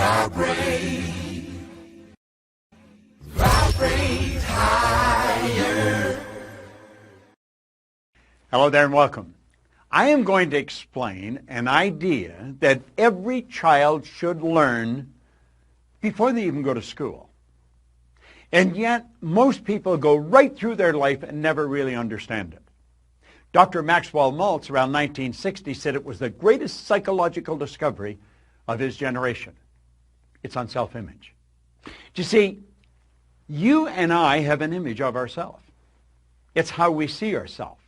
Vibrate, vibrate higher. Hello there and welcome. I am going to explain an idea that every child should learn before they even go to school. And yet, most people go right through their life and never really understand it. Dr. Maxwell Maltz, around 1960, said it was the greatest psychological discovery of his generation. It's on self-image. You see, you and I have an image of ourselves. It's how we see ourselves.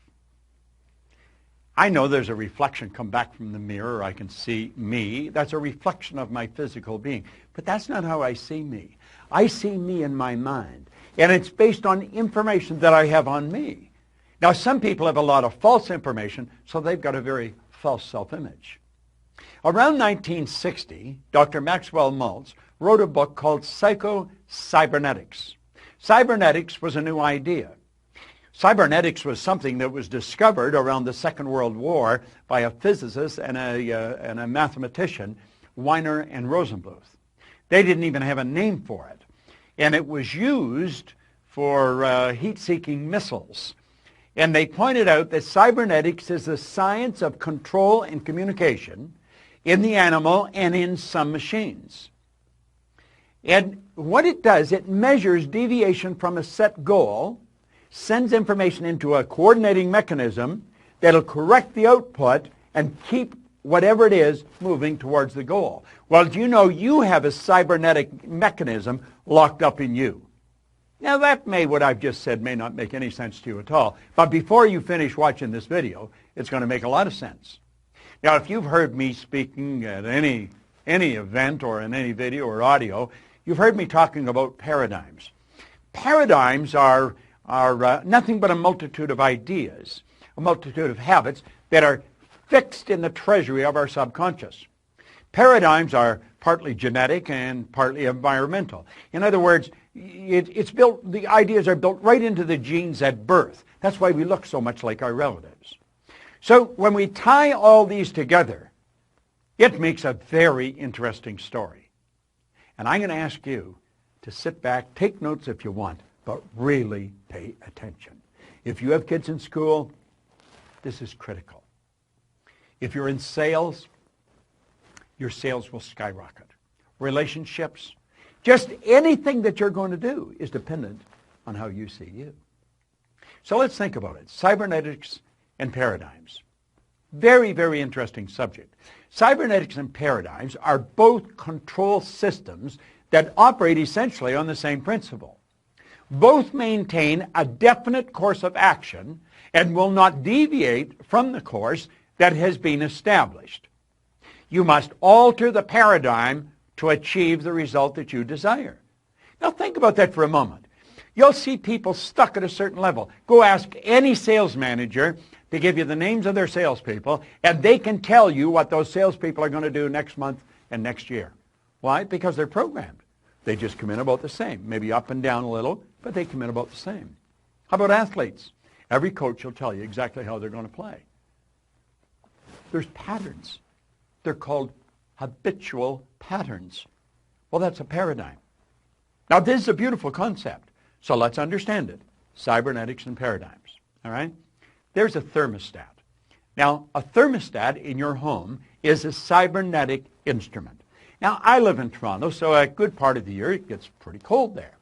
I know there's a reflection come back from the mirror. I can see me. That's a reflection of my physical being. But that's not how I see me. I see me in my mind. And it's based on information that I have on me. Now, some people have a lot of false information, so they've got a very false self-image. Around 1960, Dr. Maxwell Maltz wrote a book called Psycho-Cybernetics. Cybernetics was a new idea. Cybernetics was something that was discovered around the Second World War by a physicist and a mathematician, Weiner and Rosenbluth. They didn't even have a name for it. And it was used for heat-seeking missiles. And they pointed out that cybernetics is the science of control and communication in the animal and in some machines. And what it does, it measures deviation from a set goal, sends information into a coordinating mechanism that'll correct the output and keep whatever it is moving towards the goal. Well, do you know you have a cybernetic mechanism locked up in you? Now what I've just said may not make any sense to you at all, but before you finish watching this video, it's going to make a lot of sense. Now, if you've heard me speaking at any event or in any video or audio, you've heard me talking about paradigms. Paradigms are nothing but a multitude of ideas, a multitude of habits that are fixed in the treasury of our subconscious. Paradigms are partly genetic and partly environmental. In other words, the ideas are built right into the genes at birth. That's why we look so much like our relatives. So when we tie all these together, it makes a very interesting story. And I'm going to ask you to sit back, take notes if you want, but really pay attention. If you have kids in school, this is critical. If you're in sales, your sales will skyrocket. Relationships, just anything that you're going to do is dependent on how you see you. So let's think about it. Cybernetics and paradigms. Very, very interesting subject. Cybernetics and paradigms are both control systems that operate essentially on the same principle. Both maintain a definite course of action and will not deviate from the course that has been established. You must alter the paradigm to achieve the result that you desire. Now think about that for a moment. You'll see people stuck at a certain level. Go ask any sales manager to give you the names of their salespeople, and they can tell you what those salespeople are going to do next month and next year. Why? Because they're programmed. They just come in about the same, maybe up and down a little, but they come in about the same. How about athletes? Every coach will tell you exactly how they're going to play. There's patterns. They're called habitual patterns. Well, that's a paradigm. Now, this is a beautiful concept, so let's understand it. Cybernetics and paradigms, all right? There's a thermostat. Now, a thermostat in your home is a cybernetic instrument. Now, I live in Toronto, so a good part of the year it gets pretty cold there.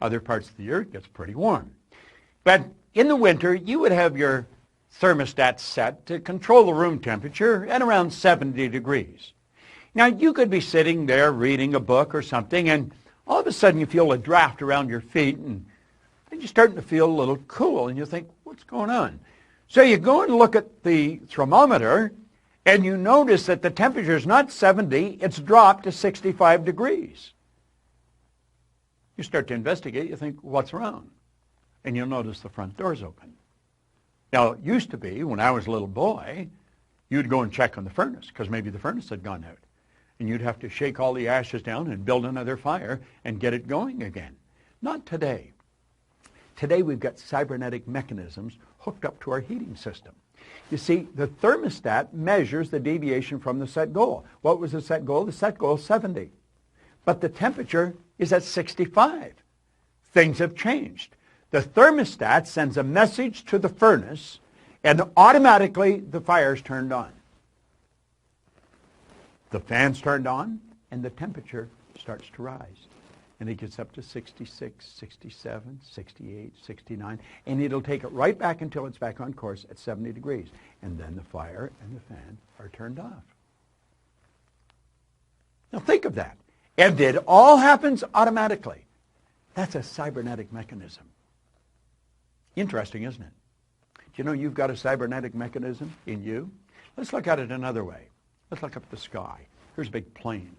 Other parts of the year it gets pretty warm. But in the winter, you would have your thermostat set to control the room temperature at around 70 degrees. Now, you could be sitting there reading a book or something, and all of a sudden you feel a draft around your feet, and you're starting to feel a little cool, and you think, what's going on? So you go and look at the thermometer, and you notice that the temperature is not 70, it's dropped to 65 degrees. You start to investigate, you think, what's wrong? And you'll notice the front door's open. Now, it used to be, when I was a little boy, you'd go and check on the furnace, because maybe the furnace had gone out. And you'd have to shake all the ashes down and build another fire and get it going again. Not today. Today we've got cybernetic mechanisms hooked up to our heating system. You see, the thermostat measures the deviation from the set goal. What was the set goal? The set goal is 70. But the temperature is at 65. Things have changed. The thermostat sends a message to the furnace, and automatically the fire's turned on. The fan's turned on, and the temperature starts to rise. And it gets up to 66, 67, 68, 69, and it'll take it right back until it's back on course at 70 degrees. And then the fire and the fan are turned off. Now think of that. And it all happens automatically. That's a cybernetic mechanism. Interesting, isn't it? Do you know you've got a cybernetic mechanism in you? Let's look at it another way. Let's look up at the sky. Here's a big plane.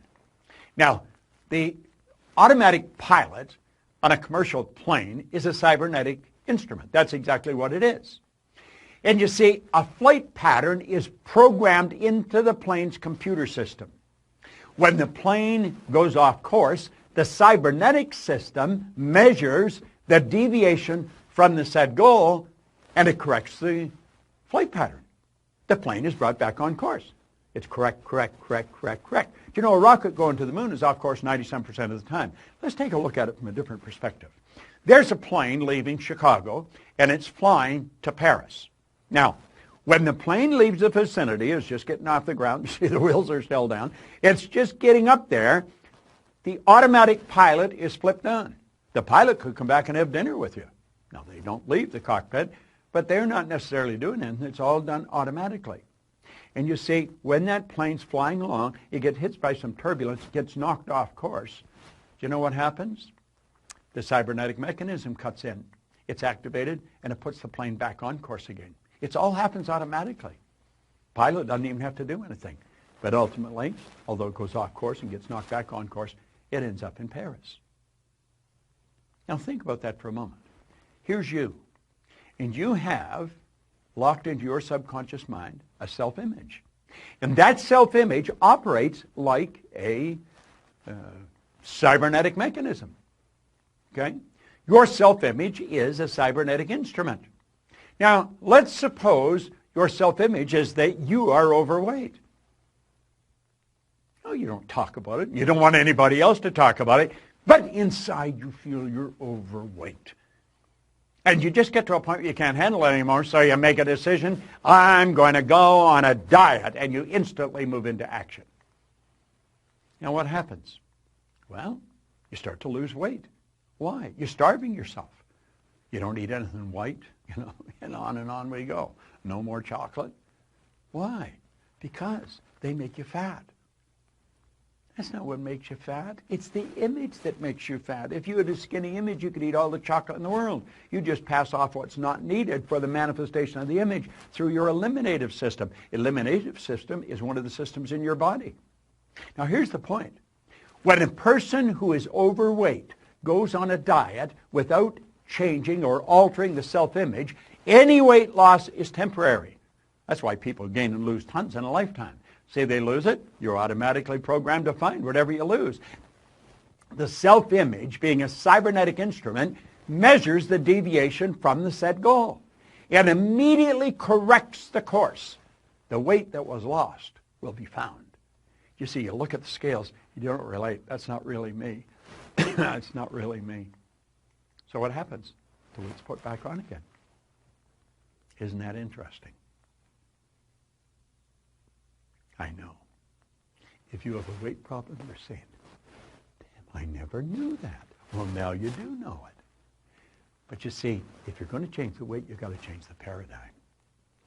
Now, the automatic pilot on a commercial plane is a cybernetic instrument. That's exactly what it is. And you see, a flight pattern is programmed into the plane's computer system. When the plane goes off course, the cybernetic system measures the deviation from the set goal, and it corrects the flight pattern. The plane is brought back on course. It's correct. Do you know a rocket going to the moon is off course 97% of the time? Let's take a look at it from a different perspective. There's a plane leaving Chicago, and it's flying to Paris. Now, when the plane leaves the vicinity, it's just getting off the ground. You see the wheels are still down. It's just getting up there. The automatic pilot is flipped on. The pilot could come back and have dinner with you. Now, they don't leave the cockpit, but they're not necessarily doing anything. It's all done automatically. And you see, when that plane's flying along, it gets hit by some turbulence, gets knocked off course. Do you know what happens? The cybernetic mechanism cuts in. It's activated, and it puts the plane back on course again. It all happens automatically. Pilot doesn't even have to do anything. But ultimately, although it goes off course and gets knocked back on course, it ends up in Paris. Now think about that for a moment. Here's you, and you have locked into your subconscious mind a self-image. And that self-image operates like a cybernetic mechanism. Okay? Your self-image is a cybernetic instrument. Now, let's suppose your self-image is that you are overweight. Oh, you don't talk about it. You don't want anybody else to talk about it. But inside you feel you're overweight. And you just get to a point where you can't handle it anymore, so you make a decision, I'm going to go on a diet, and you instantly move into action. Now what happens? Well, you start to lose weight. Why? You're starving yourself. You don't eat anything white, and on we go. No more chocolate. Why? Because they make you fat. That's not what makes you fat. It's the image that makes you fat. If you had a skinny image, you could eat all the chocolate in the world. You just pass off what's not needed for the manifestation of the image through your eliminative system. Eliminative system is one of the systems in your body. Now here's the point. When a person who is overweight goes on a diet without changing or altering the self-image, any weight loss is temporary. That's why people gain and lose tons in a lifetime. Say they lose it, you're automatically programmed to find whatever you lose. The self-image, being a cybernetic instrument, measures the deviation from the set goal and immediately corrects the course. The weight that was lost will be found. You see, you look at the scales, you don't relate. That's not really me. That's not really me. So what happens? The weight's put back on again. Isn't that interesting? I know. If you have a weight problem, you're saying, damn, I never knew that. Well, now you do know it. But you see, if you're going to change the weight, you've got to change the paradigm.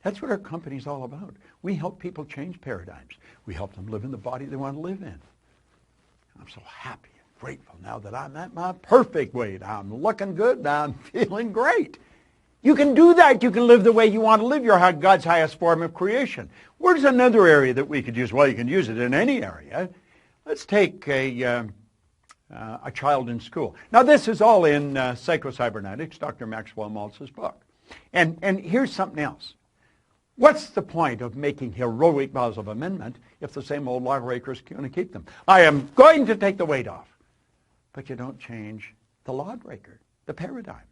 That's what our company's all about. We help people change paradigms. We help them live in the body they want to live in. I'm so happy and grateful now that I'm at my perfect weight. I'm looking good. I'm feeling great. You can do that. You can live the way you want to live. You're God's highest form of creation. Where's another area that we could use? Well, you can use it in any area. Let's take a child in school. Now, this is all in Psycho-Cybernetics, Dr. Maxwell Maltz's book. And here's something else. What's the point of making heroic vows of amendment if the same old lawbreakers are going to keep them? I am going to take the weight off. But you don't change the lawbreaker, the paradigm.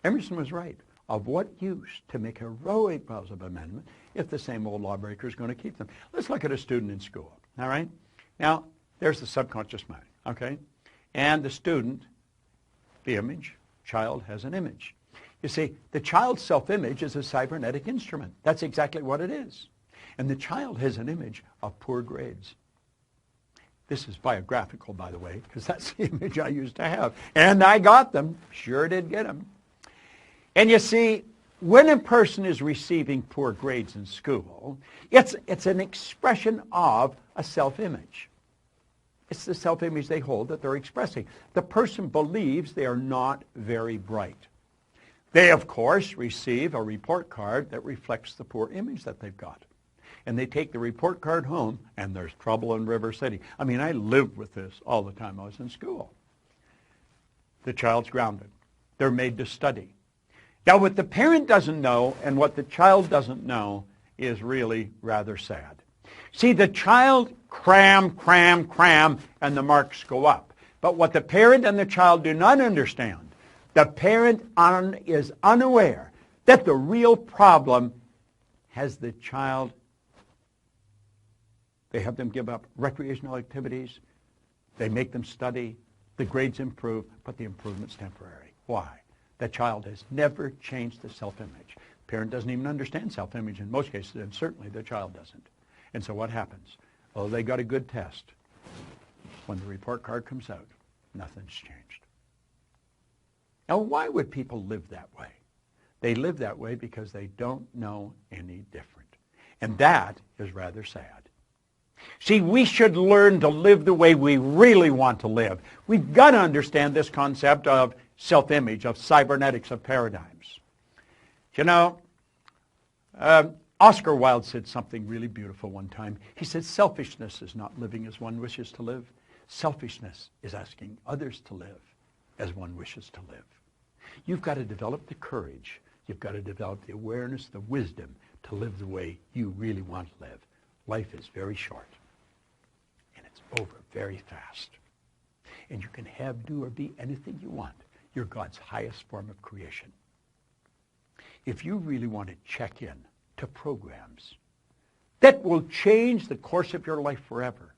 Emerson was right. of what use to make heroic vows of amendment if the same old lawbreaker is going to keep them? Let's look at a student in school, all right? Now, there's the subconscious mind, okay? And the student, the image, child has an image. You see, the child's self-image is a cybernetic instrument. That's exactly what it is. And the child has an image of poor grades. This is biographical, by the way, because that's the image I used to have. And I got them. Sure did get them. And you see, when a person is receiving poor grades in school, it's an expression of a self-image. It's the self-image they hold that they're expressing. The person believes they are not very bright. They, of course, receive a report card that reflects the poor image that they've got. And they take the report card home, and there's trouble in River City. I mean, I lived with this all the time I was in school. The child's grounded. They're made to study. Now, what the parent doesn't know and what the child doesn't know is really rather sad. See, the child cram, and the marks go up. But what the parent and the child do not understand, the parent is unaware that the real problem has the child. They have them give up recreational activities. They make them study. The grades improve, but the improvement's temporary. Why? The child has never changed the self-image. The parent doesn't even understand self-image in most cases, and certainly the child doesn't. And so what happens? Oh, they got a good test. When the report card comes out, nothing's changed. Now, why would people live that way? They live that way because they don't know any different. And that is rather sad. See, we should learn to live the way we really want to live. We've got to understand this concept of self-image, of cybernetics, of paradigms. You know, Oscar Wilde said something really beautiful one time. He said, selfishness is not living as one wishes to live. Selfishness is asking others to live as one wishes to live. You've got to develop the courage. You've got to develop the awareness, the wisdom to live the way you really want to live. Life is very short, and it's over very fast. And you can have, do, or be anything you want. You're God's highest form of creation. If you really want to check in to programs that will change the course of your life forever,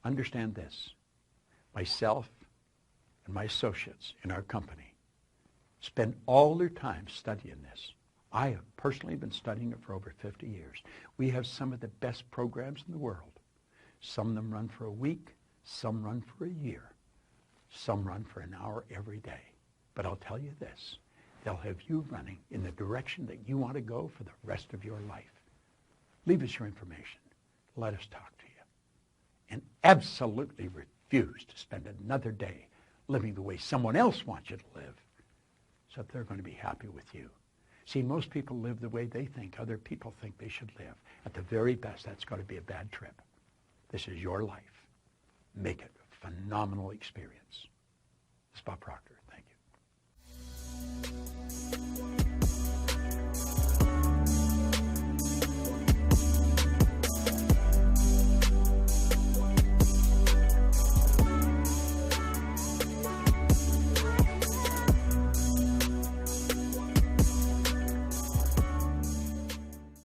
understand this. Myself and my associates in our company spend all their time studying this. I have personally been studying it for over 50 years. We have some of the best programs in the world. Some of them run for a week, some run for a year, some run for an hour every day. But I'll tell you this, they'll have you running in the direction that you want to go for the rest of your life. Leave us your information. Let us talk to you. And absolutely refuse to spend another day living the way someone else wants you to live, so that they're going to be happy with you. See, most people live the way they think other people think they should live. At the very best, that's got to be a bad trip. This is your life. Make it a phenomenal experience. This is Bob Proctor. Thank you.